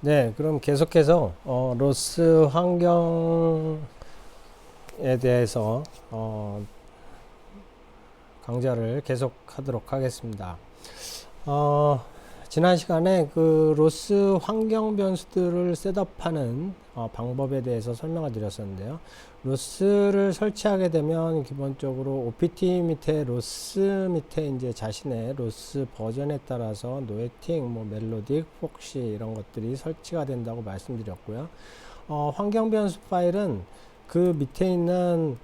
네, 그럼 계속해서 로스 환경에 대해서 강좌를 계속하도록 하겠습니다. 어, 지난 시간에 그 로스 환경 변수들을 셋업하는 방법에 대해서 설명을 드렸었는데요. 로스를 설치하게 되면 기본적으로 OPT 밑에 로스 밑에 이제 자신의 로스 버전에 따라서 노에틱, 뭐 멜로딕, 폭시 이런 것들이 설치가 된다고 말씀드렸고요. 환경 변수 파일은 그 밑에 있는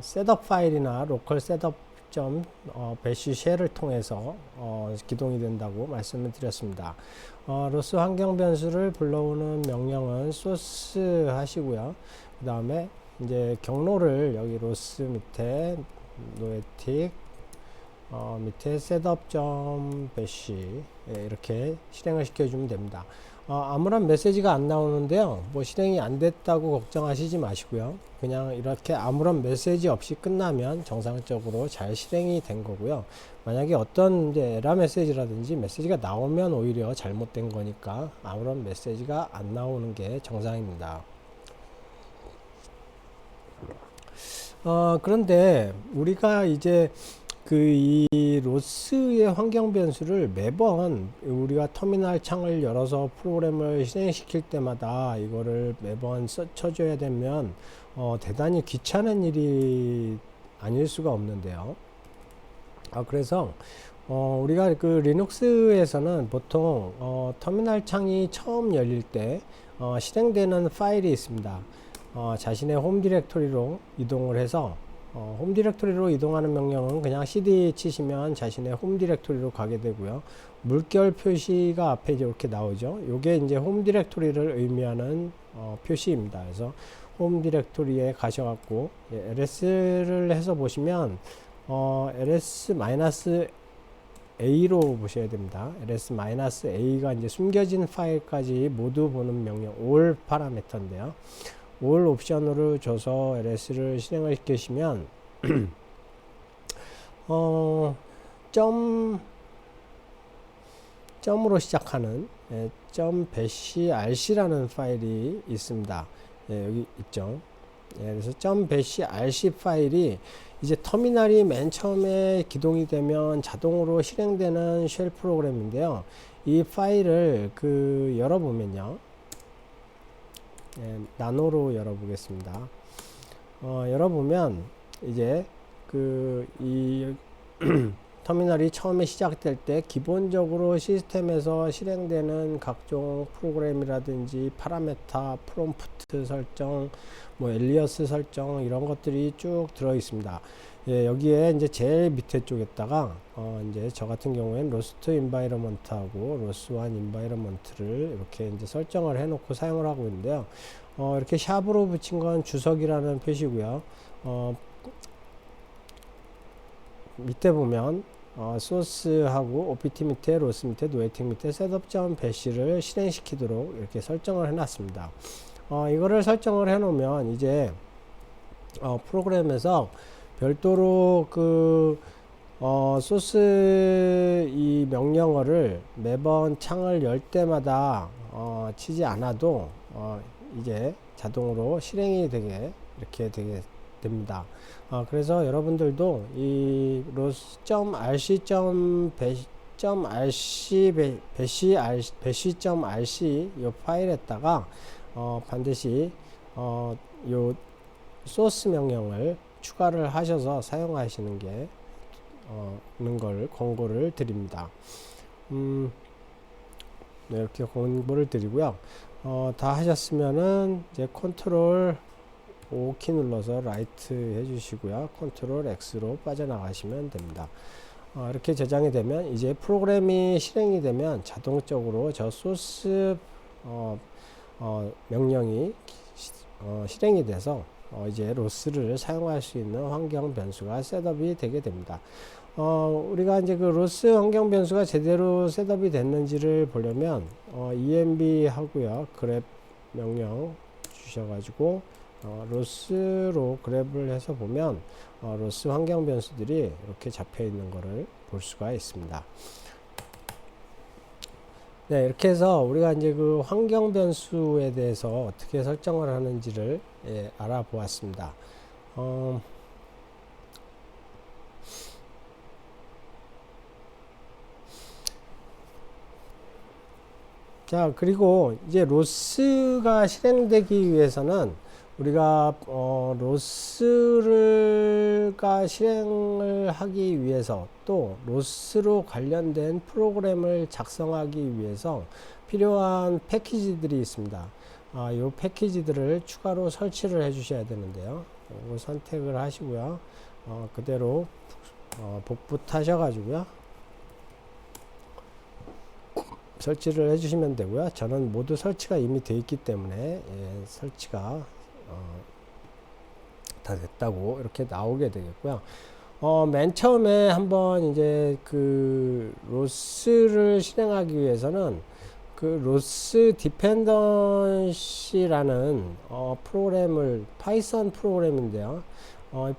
셋업 파일이나 로컬 셋업 배시 쉘을 통해서 기동이 된다고 말씀을 드렸습니다. 로스 환경 변수를 불러오는 명령은 소스 하시고요. 그 다음에 이제 경로를 여기 로스 밑에 노에틱 밑에 셋업.배시 이렇게 실행을 시켜주면 됩니다. 아무런 메시지가 안 나오는데요. 뭐 실행이 안 됐다고 걱정하시지 마시고요. 그냥 이렇게 아무런 메시지 없이 끝나면 정상적으로 잘 실행이 된 거고요. 만약에 어떤 이제 에러 메시지라든지 메시지가 나오면 오히려 잘못된 거니까 아무런 메시지가 안 나오는 게 정상입니다. 그런데 우리가 이제 이 로스의 환경 변수를 매번 우리가 터미널 창을 열어서 프로그램을 실행시킬 때마다 이거를 매번 쳐줘야 되면 대단히 귀찮은 일이 아닐 수가 없는데요. 그래서 우리가 그 리눅스에서는 보통 터미널 창이 처음 열릴 때 실행되는 파일이 있습니다. 자신의 홈 디렉토리로 이동을 해서 홈 디렉토리로 이동하는 명령은 그냥 cd 치시면 자신의 홈 디렉토리로 가게 되고요. 물결 표시가 앞에 이렇게 나오죠. 요게 이제 홈 디렉토리를 의미하는 표시입니다. 그래서 홈 디렉토리에 가셔갖고 ls를 해서 보시면 ls-a로 보셔야 됩니다. ls-a가 이제 숨겨진 파일까지 모두 보는 명령 all 파라미터인데요. all 옵션으로 줘서 ls를 실행을 시키시면 점으로 시작하는 .bashrc라는 파일이 있습니다. 여기 있죠. 그래서 .bashrc 파일이 이제 터미널이 맨 처음에 기동이 되면 자동으로 실행되는 쉘 프로그램인데요. 이 파일을 열어보면요. 나노로 열어보겠습니다. 열어보면 이제 이 터미널이 처음에 시작될 때 기본적으로 시스템에서 실행되는 각종 프로그램이라든지 파라메타, 프롬프트 설정, 뭐 엘리어스 설정 이런 것들이 쭉 들어 있습니다. 여기에 이제 제일 밑에 쪽에다가 이제 저 같은 경우에는 로스트 인바이러먼트하고 로스원 인바이러먼트를 이렇게 이제 설정을 해 놓고 사용을 하고 있는데요. 이렇게 샵으로 붙인 건 주석이라는 표시고요. 밑에 보면 소스하고 OPT 밑에 로스 밑에 노에틱 밑에 셋업.배시를 실행시키도록 이렇게 설정을 해 놨습니다. 이거를 설정을 해 놓으면 이제 프로그램에서 별도로 소스 이 명령어를 매번 창을 열 때마다 치지 않아도 이제 자동으로 실행이 이렇게 되게 됩니다. 그래서 여러분들도 이 ross.rc.rc 이 파일에다가 반드시 요 소스 명령을 추가를 하셔서 사용하시는 게 는 걸 권고를 드립니다. 네, 이렇게 권고를 드리고요. 다 하셨으면은 이제 컨트롤 O 키 눌러서 라이트 해주시고요. 컨트롤 X로 빠져나가시면 됩니다. 이렇게 저장이 되면 이제 프로그램이 실행이 되면 자동적으로 저 소스 명령이 실행이 돼서 이제 로스를 사용할 수 있는 환경 변수가 셋업이 되게 됩니다. 우리가 이제 로스 환경 변수가 제대로 셋업이 됐는지를 보려면 env 하고요. grep 명령 주셔가지고 로스로 그랩을 해서 보면 로스 환경 변수들이 이렇게 잡혀 있는 것을 볼 수가 있습니다. 네, 이렇게 해서 우리가 이제 그 환경 변수에 대해서 어떻게 설정을 하는지를 알아보았습니다. 자, 그리고 이제 로스가 실행되기 위해서는 우리가 로스가 실행을 하기 위해서 또 로스로 관련된 프로그램을 작성하기 위해서 필요한 패키지들이 있습니다. 이 패키지들을 추가로 설치를 해 주셔야 되는데요. 이거 선택을 하시고요. 그대로 복붙하셔 가지고요. 설치를 해주시면 되고요. 저는 모두 설치가 이미 되어 있기 때문에 설치가 다 됐다고 이렇게 나오게 되겠고요. 맨 처음에 한번 이제 그 로스를 실행하기 위해서는 그 로스 디펜던시라는 프로그램을 파이썬 프로그램인데요.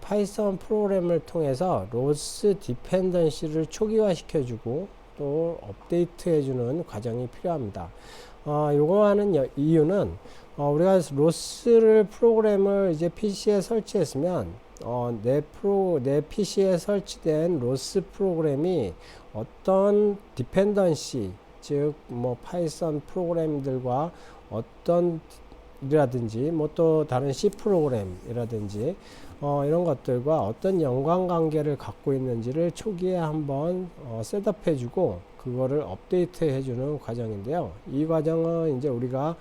파이썬 프로그램을 통해서 로스 디펜던시를 초기화 시켜주고 또 업데이트 해주는 과정이 필요합니다. 요거 하는 이유는 우리가 로스를 프로그램을 이제 PC에 설치했으면 내 PC에 설치된 로스 프로그램이 어떤 디펜던시 즉 뭐 파이썬 프로그램들과 어떤 이라든지 뭐 또 다른 C 프로그램이라든지 이런 것들과 어떤 연관관계를 갖고 있는지를 초기에 한번 셋업해 주고 그거를 업데이트 해주는 과정인데요. 이 과정은 이제 우리가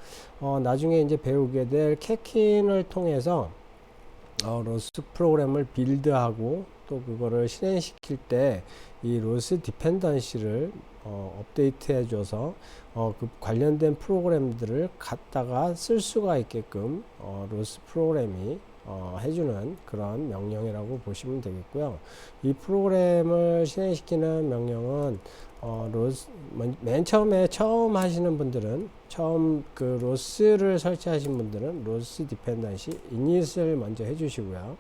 나중에 이제 배우게 될 캐킨을 통해서 로스 프로그램을 빌드하고 또 그거를 실행시킬 때 이 로스 디펜던시를 업데이트 해줘서 그 관련된 프로그램들을 갖다가 쓸 수가 있게끔 로스 프로그램이 해주는 그런 명령이라고 보시면 되겠고요. 이 프로그램을 실행시키는 명령은 맨 처음 하시는 분들은 그 로스를 설치하신 분들은 로스 디펜던시 이닛을 먼저 해주시고요.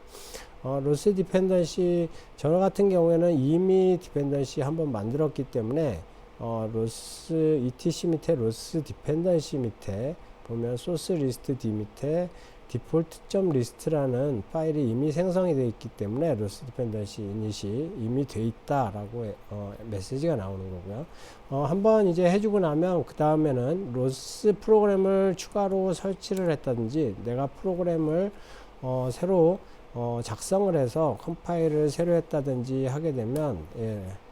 로스 디펜던시 저 같은 경우에는 이미 디펜던시 한번 만들었기 때문에 로스 etc 밑에 로스 디펜던시 밑에 보면 소스 리스트 d 밑에 default.list라는 파일이 이미 생성이 되어 있기 때문에 로스 디펜던시 이닛이 이미 되어 있다라고 메시지가 나오는 거고요. 한번 이제 해주고 나면 그 다음에는 로스 프로그램을 추가로 설치를 했다든지 내가 프로그램을 새로 작성을 해서 컴파일을 새로 했다든지 하게 되면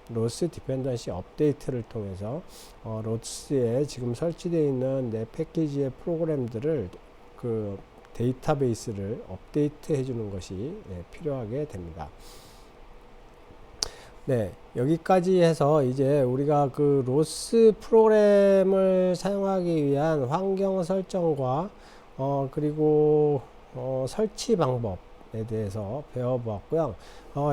로스 디펜던시 업데이트를 통해서 로스에 지금 설치되어 있는 내 패키지의 프로그램들을 그 데이터베이스를 업데이트 해주는 것이 필요하게 됩니다. 네, 여기까지 해서 이제 우리가 그 로스 프로그램을 사용하기 위한 환경 설정과 그리고 설치 방법에 대해서 배워보았고요.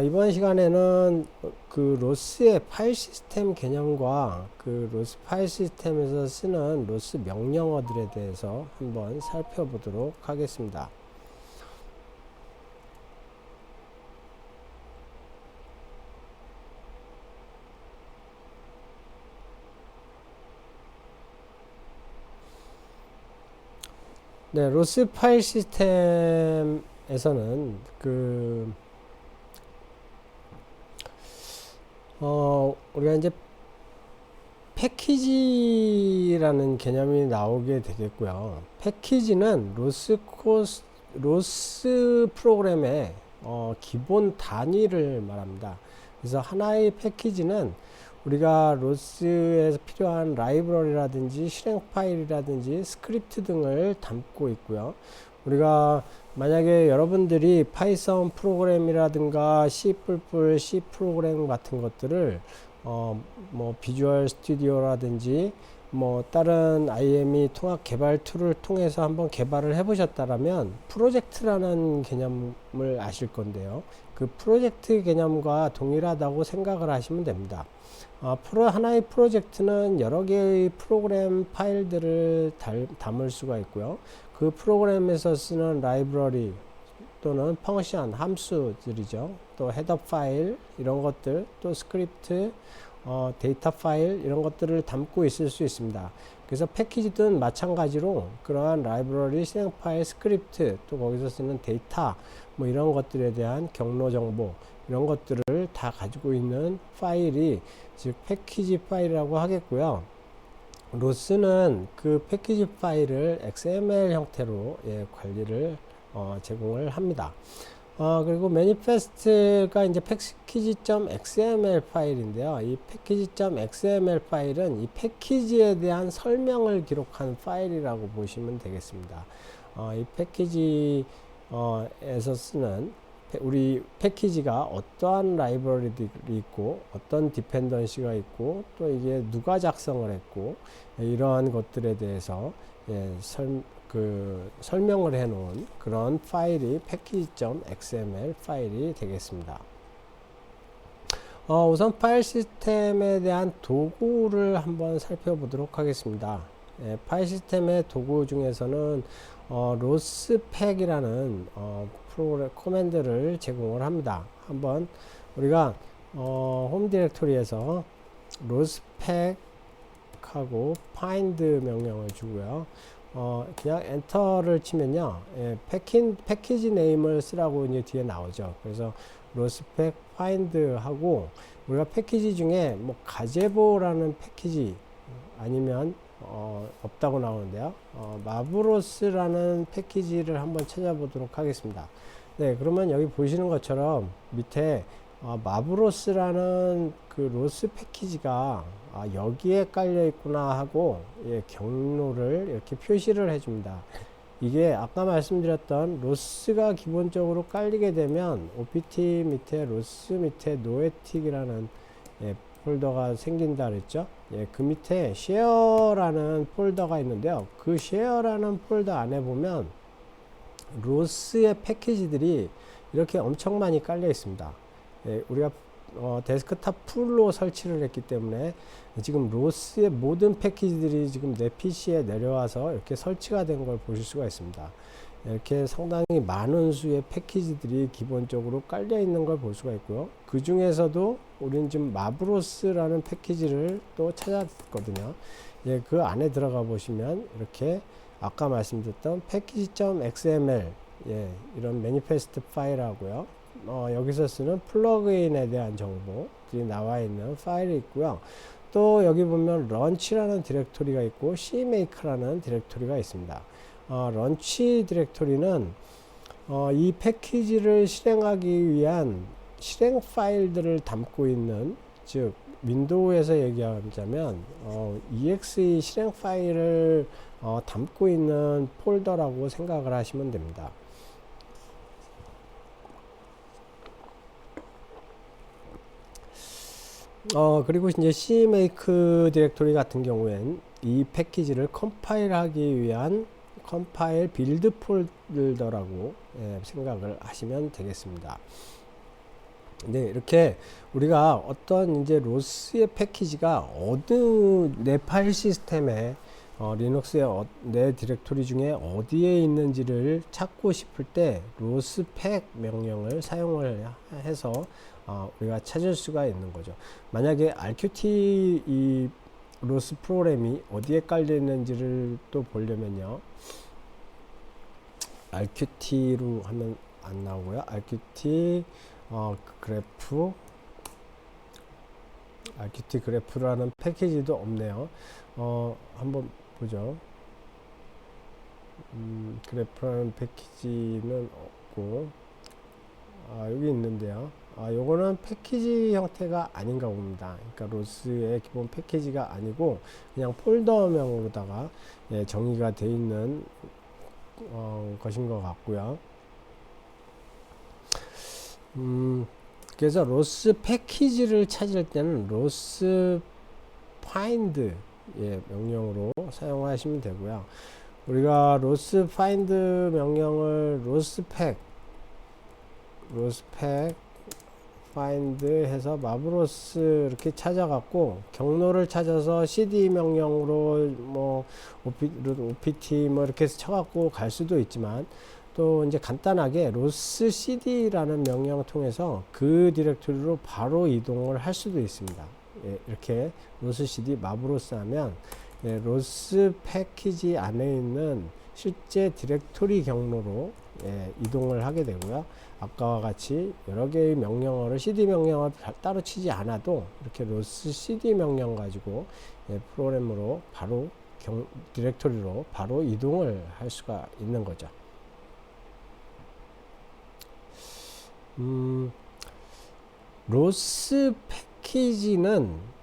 이번 시간에는 그 로스의 파일 시스템 개념과 그 로스 파일 시스템에서 쓰는 로스 명령어들에 대해서 한번 살펴보도록 하겠습니다. 네, 로스 파일 시스템에서는 우리가 이제 패키지라는 개념이 나오게 되겠고요. 패키지는 로스 프로그램의 기본 단위를 말합니다. 그래서 하나의 패키지는 우리가 로스에서 필요한 라이브러리라든지 실행 파일이라든지 스크립트 등을 담고 있고요. 우리가 만약에 여러분들이 파이썬 프로그램이라든가 C++, C 프로그램 같은 것들을 뭐 비주얼 스튜디오라든지 뭐 다른 IME 통합 개발 툴을 통해서 한번 개발을 해 보셨다라면 프로젝트라는 개념을 아실 건데요. 그 프로젝트 개념과 동일하다고 생각을 하시면 됩니다. 하나의 프로젝트는 여러 개의 프로그램 파일들을 담을 수가 있고요. 그 프로그램에서 쓰는 라이브러리 또는 펑션, 함수들이죠. 또 헤더 파일 이런 것들, 또 스크립트, 데이터 파일 이런 것들을 담고 있을 수 있습니다. 그래서 패키지든 마찬가지로 그러한 라이브러리 실행 파일 스크립트 또 거기서 쓰는 데이터 뭐 이런 것들에 대한 경로 정보 이런 것들을 다 가지고 있는 파일이 즉 패키지 파일이라고 하겠고요. 로스는 그 패키지 파일을 XML 형태로 관리를 제공을 합니다. 그리고 manifest가 이제 package.xml 파일인데요. 이 package.xml 파일은 이 패키지에 대한 설명을 기록한 파일이라고 보시면 되겠습니다. 이 패키지에서 쓰는 우리 패키지가 어떠한 라이브러리들이 있고 어떤 디펜던시가 있고 또 이게 누가 작성을 했고 이러한 것들에 대해서 설명을 해 놓은 그런 파일이 package.xml 파일이 되겠습니다. 우선 파일 시스템에 대한 도구를 한번 살펴보도록 하겠습니다. 파일 시스템의 도구 중에서는 로스팩이라는 프로그램 코맨드를 제공을 합니다. 한번 우리가 홈 디렉토리에서 로스팩하고 find 명령을 주고요. 그냥 엔터를 치면요, 패키지 네임을 쓰라고 이제 뒤에 나오죠. 그래서 로스펙 find 하고 우리가 패키지 중에 뭐 가제보라는 패키지 아니면 없다고 나오는데요. 마브로스라는 패키지를 한번 찾아보도록 하겠습니다. 네, 그러면 여기 보시는 것처럼 밑에 마브로스라는 그 로스 패키지가 여기에 깔려 있구나 하고 경로를 이렇게 표시를 해줍니다. 이게 아까 말씀드렸던 로스가 기본적으로 깔리게 되면 OPT 밑에 로스 밑에 노에틱이라는 폴더가 생긴다 그랬죠. 그 밑에 쉐어라는 폴더가 있는데요. 그 쉐어라는 폴더 안에 보면 로스의 패키지들이 이렇게 엄청 많이 깔려 있습니다. 우리가 데스크탑 풀로 설치를 했기 때문에 지금 로스의 모든 패키지들이 지금 내 PC에 내려와서 이렇게 설치가 된 걸 보실 수가 있습니다. 이렇게 상당히 많은 수의 패키지들이 기본적으로 깔려 있는 걸 볼 수가 있고요. 그 중에서도 우리는 지금 마브로스라는 패키지를 또 찾았거든요. 그 안에 들어가 보시면 이렇게 아까 말씀드렸던 package.xml 이런 매니페스트 파일하고요. 여기서 쓰는 플러그인에 대한 정보들이 나와 있는 파일이 있고요. 또 여기 보면 런치라는 디렉토리가 있고 cmake라는 디렉토리가 있습니다. 런치 디렉토리는 이 패키지를 실행하기 위한 실행 파일들을 담고 있는, 즉 윈도우에서 얘기하자면 exe 실행 파일을 담고 있는 폴더라고 생각을 하시면 됩니다. 그리고 이제 cmake 디렉토리 같은 경우엔 이 패키지를 컴파일하기 위한 컴파일 빌드 폴더라고 생각을 하시면 되겠습니다. 네, 이렇게 우리가 어떤 이제 로스의 패키지가 어느 내 파일 시스템에 리눅스의 내 디렉토리 중에 어디에 있는지를 찾고 싶을 때 로스팩 명령을 사용을 해서 우리가 찾을 수가 있는 거죠. 만약에 RQT 이 로스 프로그램이 어디에 깔려 있는지를 또 보려면요, RQT로 하면 안 나오고요. RQT 그래프, RQT 그래프라는 패키지도 없네요. 한번 보죠. 그래프라는 패키지는 없고, 여기 있는데요. 요거는 패키지 형태가 아닌가 봅니다. 그러니까 로스의 기본 패키지가 아니고 그냥 폴더명으로다가 정의가 되어 있는 것인 것 같고요. 그래서 로스 패키지를 찾을 때는 로스 find 명령으로 사용하시면 되고요. 우리가 로스 find 명령을 로스팩 find 해서 마브로스 이렇게 찾아갖고 경로를 찾아서 cd 명령으로 뭐 opt 뭐 이렇게 해서 쳐갖고 갈 수도 있지만, 또 이제 간단하게 로스 cd라는 명령을 통해서 그 디렉토리로 바로 이동을 할 수도 있습니다. 예, 이렇게 로스 cd 마브로스 하면 예, 로스 패키지 안에 있는 실제 디렉토리 경로로 예, 이동을 하게 되고요. 아까와 같이 여러 개의 명령어를 cd 명령어 따로 치지 않아도 이렇게 로스 cd 명령 가지고 예, 프로그램으로 바로 디렉토리로 바로 이동을 할 수가 있는 거죠. 로스 패키지는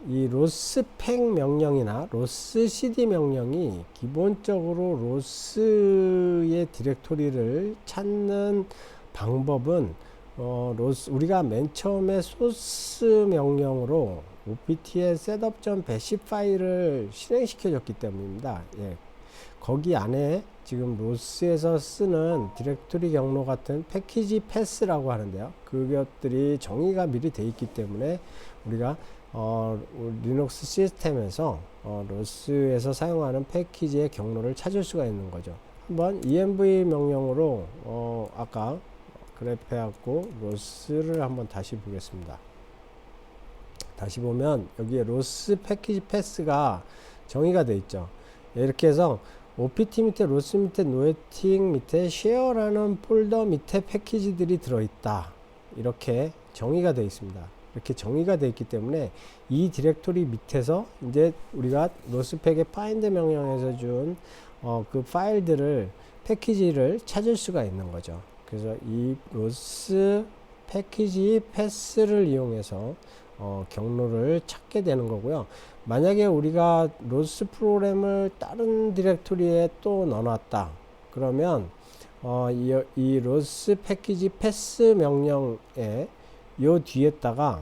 이 로스팩 명령이나 로스 cd 명령이 기본적으로 로스의 디렉토리를 찾는 방법은 우리가 맨 처음에 소스 명령으로 opt의 setup.bash 파일을 실행시켜 줬기 때문입니다. 예. 거기 안에 지금 로스에서 쓰는 디렉토리 경로 같은 패키지 패스라고 하는데요. 그것들이 정의가 미리 돼 있기 때문에 우리가 리눅스 시스템에서 로스에서 사용하는 패키지의 경로를 찾을 수가 있는 거죠. 한번 env 명령으로 아까 그래프 해갖고 로스를 한번 다시 보겠습니다. 다시 보면 여기에 로스 패키지 패스가 정의가 되어 있죠. 이렇게 해서 opt 밑에 로스 밑에 노에팅 밑에 쉐어라는 폴더 밑에 패키지들이 들어있다. 이렇게 정의가 되어 있습니다. 이렇게 정의가 되어 있기 때문에 이 디렉토리 밑에서 이제 우리가 로스팩의 find 명령에서 준 그 파일들을 패키지를 찾을 수가 있는 거죠. 그래서 이 로스 패키지 패스를 이용해서 경로를 찾게 되는 거고요. 만약에 우리가 로스 프로그램을 다른 디렉토리에 또 넣어놨다 그러면 이 로스 패키지 패스 명령에 요 뒤에다가요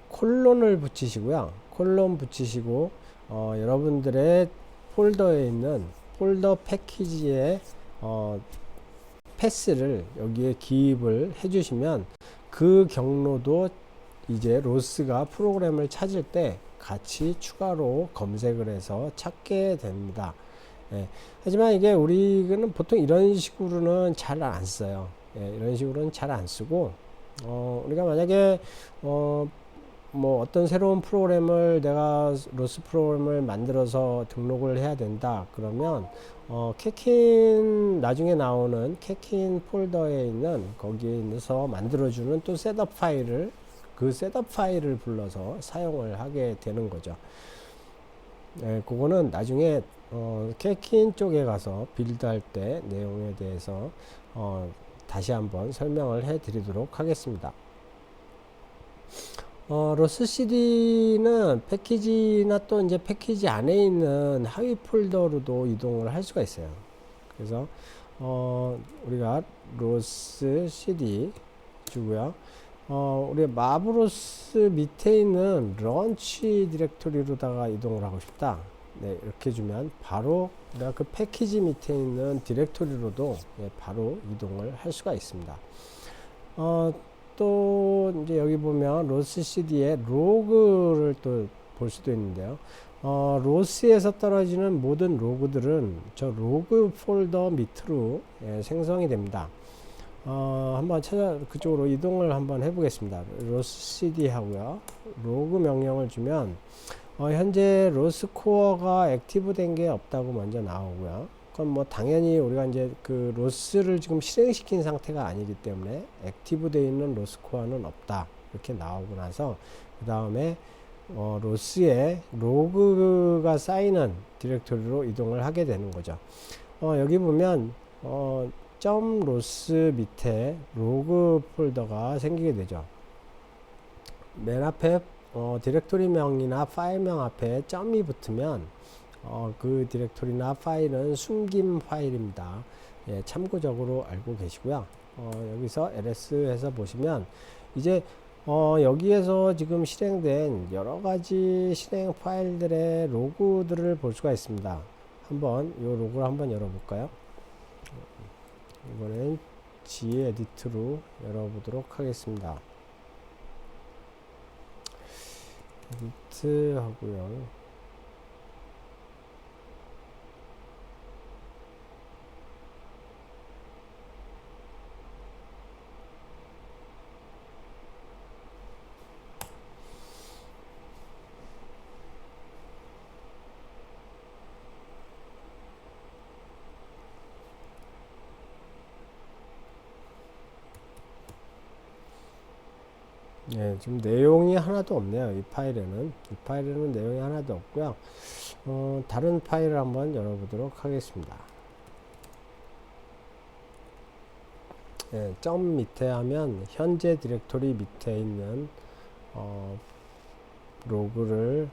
콜론을 붙이시고요. 콜론 붙이시고 여러분들의 폴더에 있는 폴더 패키지의 패스를 여기에 기입을 해주시면 그 경로도 이제 로스가 프로그램을 찾을 때 같이 추가로 검색을 해서 찾게 됩니다. 예, 하지만 이게 우리는 보통 이런 식으로는 잘 안 써요. 예, 이런 식으로는 잘 안 쓰고 우리가 만약에 뭐 어떤 새로운 프로그램을 내가 로스 프로그램을 만들어서 등록을 해야 된다 그러면 캐킨 나중에 나오는 캐킨 폴더에 있는 거기에서 만들어주는 또 셋업 파일을 그 셋업 파일을 불러서 사용을 하게 되는 거죠. 네, 그거는 나중에 캐킨 쪽에 가서 빌드할 때 내용에 대해서 다시 한번 설명을 해 드리도록 하겠습니다. 로스 cd는 패키지나 또 이제 패키지 안에 있는 하위 폴더로도 이동을 할 수가 있어요. 그래서 우리가 로스 cd 주고요. 우리 마브로스 밑에 있는 런치 디렉토리로다가 이동을 하고 싶다. 네, 이렇게 주면 바로 내가 그 패키지 밑에 있는 디렉토리로도 바로 이동을 할 수가 있습니다. 또 이제 여기 보면 로스 cd의 로그를 또 볼 수도 있는데요. 로스에서 떨어지는 모든 로그들은 저 로그 폴더 밑으로 생성이 됩니다. 한번 그쪽으로 이동을 한번 해보겠습니다. 로스 cd 하고요. 로그 명령을 주면 현재 로스 코어가 액티브 된 게 없다고 먼저 나오고요. 그건 뭐 당연히 우리가 이제 그 로스를 지금 실행시킨 상태가 아니기 때문에 액티브 되어 있는 로스 코어는 없다 이렇게 나오고 나서 그 다음에 로스에 로그가 쌓이는 디렉토리로 이동을 하게 되는 거죠. 여기 보면 점 로스 밑에 로그 폴더가 생기게 되죠. 맨 앞에 디렉토리명이나 파일명 앞에 점이 붙으면 그 디렉토리나 파일은 숨김 파일입니다. 예, 참고적으로 알고 계시고요. 여기서 ls에서 보시면 이제 여기에서 지금 실행된 여러가지 실행 파일들의 로그들을 볼 수가 있습니다. 한번 이 로그를 한번 열어볼까요? 이번엔 gedit로 열어보도록 하겠습니다. edit 하고요. 예, 지금 내용이 하나도 없네요. 이 파일에는 내용이 하나도 없고요. 다른 파일을 한번 열어보도록 하겠습니다. 예, 점 밑에 하면 현재 디렉토리 밑에 있는 로그를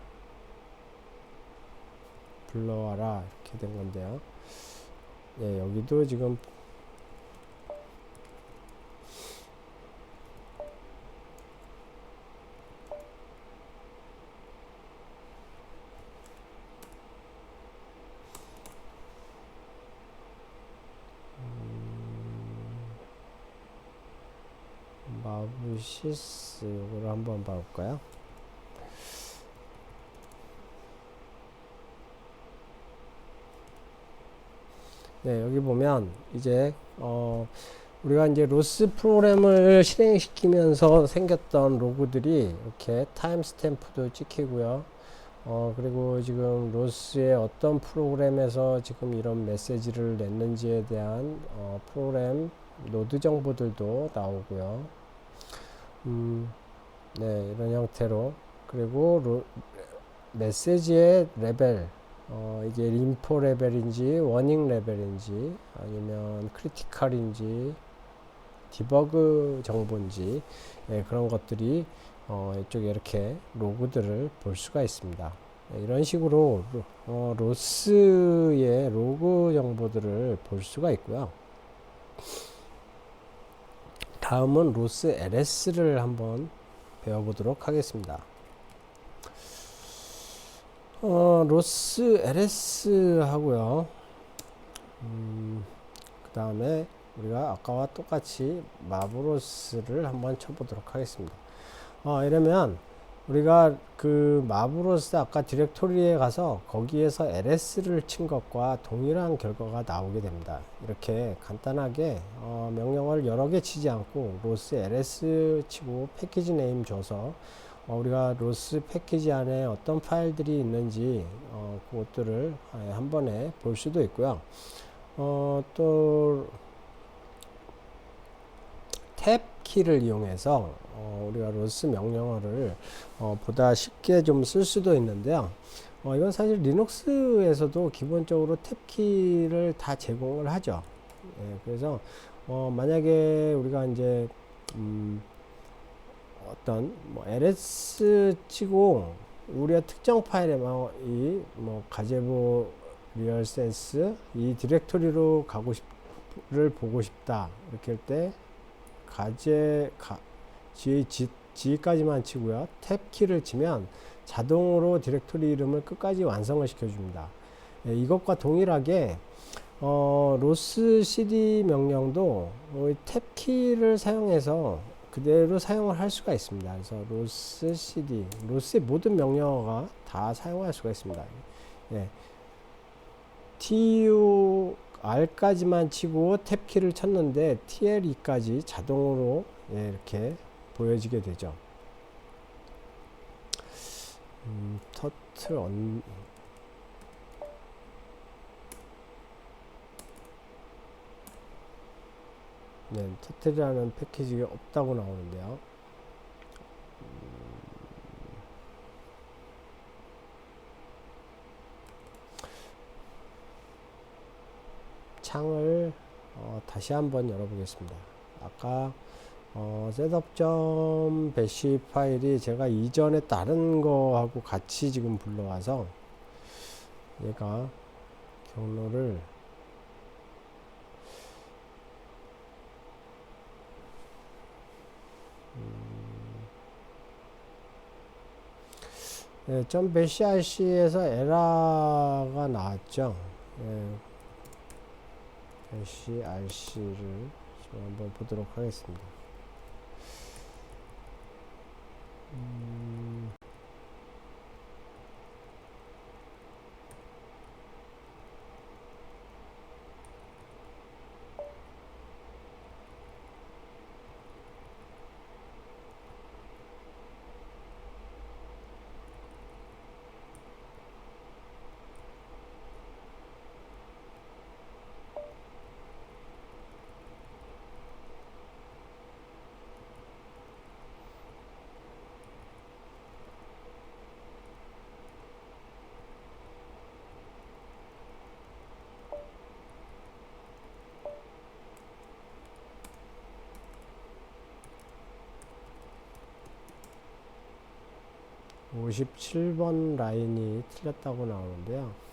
불러와라 이렇게 된 건데요. 예, 여기도 지금 마부시스 이거를 한번 봐볼까요? 네, 여기 보면 이제 우리가 이제 로스 프로그램을 실행시키면서 생겼던 로그들이 이렇게 타임스탬프도 찍히고요. 그리고 지금 로스의 어떤 프로그램에서 지금 이런 메시지를 냈는지에 대한 프로그램 노드 정보들도 나오고요. 네, 이런 형태로. 그리고 메시지의 레벨, 이게 인포 레벨인지, 워닝 레벨인지, 아니면 크리티컬인지, 디버그 정보인지, 예, 그런 것들이 이쪽에 이렇게 로그들을 볼 수가 있습니다. 예, 이런 식으로 로스의 로그 정보들을 볼 수가 있고요. 다음은 로스 LS를 한번 배워보도록 하겠습니다. 로스 LS 하고요. 그 다음에 우리가 아까와 똑같이 마브로스를 한번 쳐보도록 하겠습니다. 이러면 우리가 그 마브로스 아까 디렉토리에 가서 거기에서 LS를 친 것과 동일한 결과가 나오게 됩니다. 이렇게 간단하게 명령을 여러 개 치지 않고 로스 LS 치고 패키지 네임 줘서 우리가 로스 패키지 안에 어떤 파일들이 있는지 그것들을 한 번에 볼 수도 있고요. 또 탭 키를 이용해서 우리가 로스 명령어를 보다 쉽게 좀 쓸 수도 있는데요. 이건 사실 리눅스에서도 기본적으로 탭 키를 다 제공을 하죠. 예, 그래서 만약에 우리가 이제 어떤 뭐 ls 치고 우리가 특정 파일에 뭐 가제보 리얼센스 이 디렉토리로 를 보고 싶다 이렇게 할 때 G까지만 치고요. 탭 키를 치면 자동으로 디렉토리 이름을 끝까지 완성을 시켜줍니다. 예, 이것과 동일하게 로스 cd 명령도 탭 키를 사용해서 그대로 사용을 할 수가 있습니다. 그래서 로스 cd, 로스의 모든 명령어가 다 사용할 수가 있습니다. 예. TUR까지만 치고 탭 키를 쳤는데 TLE까지 자동으로 예, 이렇게 보여지게 되죠. 터틀 네, 터틀이라는 패키지가 없다고 나오는데요. 창을 다시 한번 열어보겠습니다. 아까 setup.bash 파일이 제가 이전에 다른 거하고 같이 지금 불러와서 얘가 경로를 예, .bash rc에서 에러가 나왔죠. 예, bash rc를 좀 한번 보도록 하겠습니다. 57번 라인이 틀렸다고 나오는데요.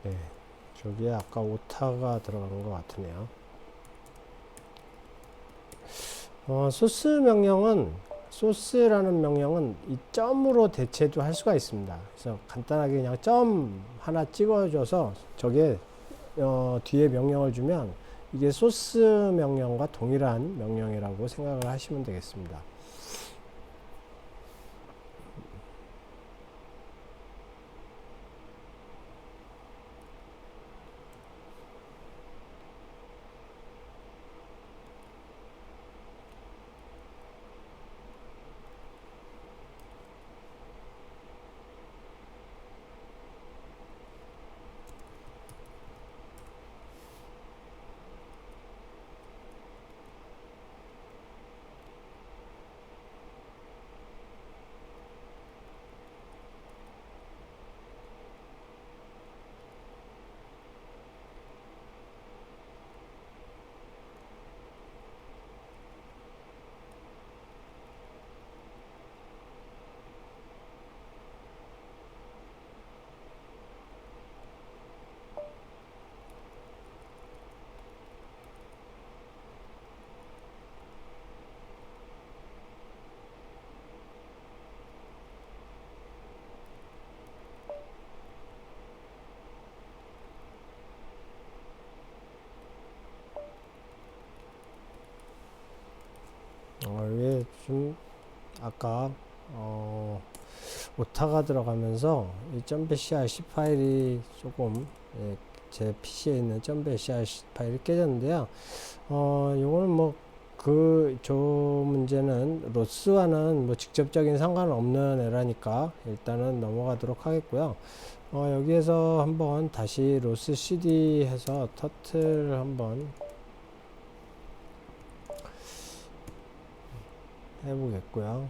네, 저기에 아까 오타가 들어간 것 같으네요. 소스라는 명령은 이 점으로 대체도 할 수가 있습니다. 그래서 간단하게 그냥 점 하나 찍어줘서 저게 뒤에 명령을 주면 이게 소스 명령과 동일한 명령이라고 생각을 하시면 되겠습니다. 이게 좀 아까 오타가 들어가면서 이 .bcrc 파일이 조금 제 PC에 있는 .bcrc 파일이 깨졌는데요. 요거는 뭐 저 문제는 로스와는 뭐 직접적인 상관없는 에러니까 일단은 넘어가도록 하겠고요. 여기에서 한번 다시 로스 cd 해서 터틀 한번 해보겠고요.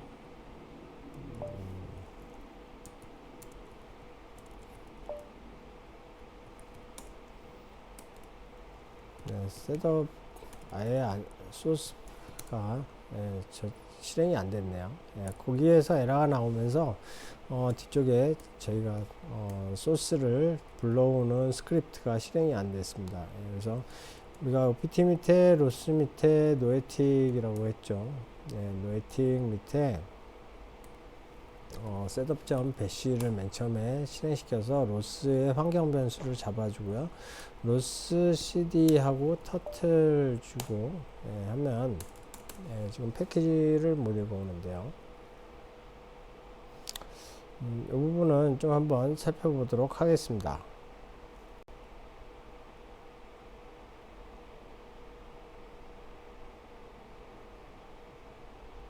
네, 셋업 아예 소스가 실행이 안 됐네요. 거기에서 에러가 나오면서 뒤쪽에 저희가 소스를 불러오는 스크립트가 실행이 안 됐습니다. 그래서 우리가 OPT 밑에 로스 밑에 노에틱이라고 했죠. 노에틱 밑에 셋업.bash를 맨 처음에 실행시켜서 로스의 환경 변수를 잡아주고요. 로스 cd 하고 터틀 주고 하면 지금 패키지를 못 읽어오는데요. 이 부분은 좀 한번 살펴보도록 하겠습니다.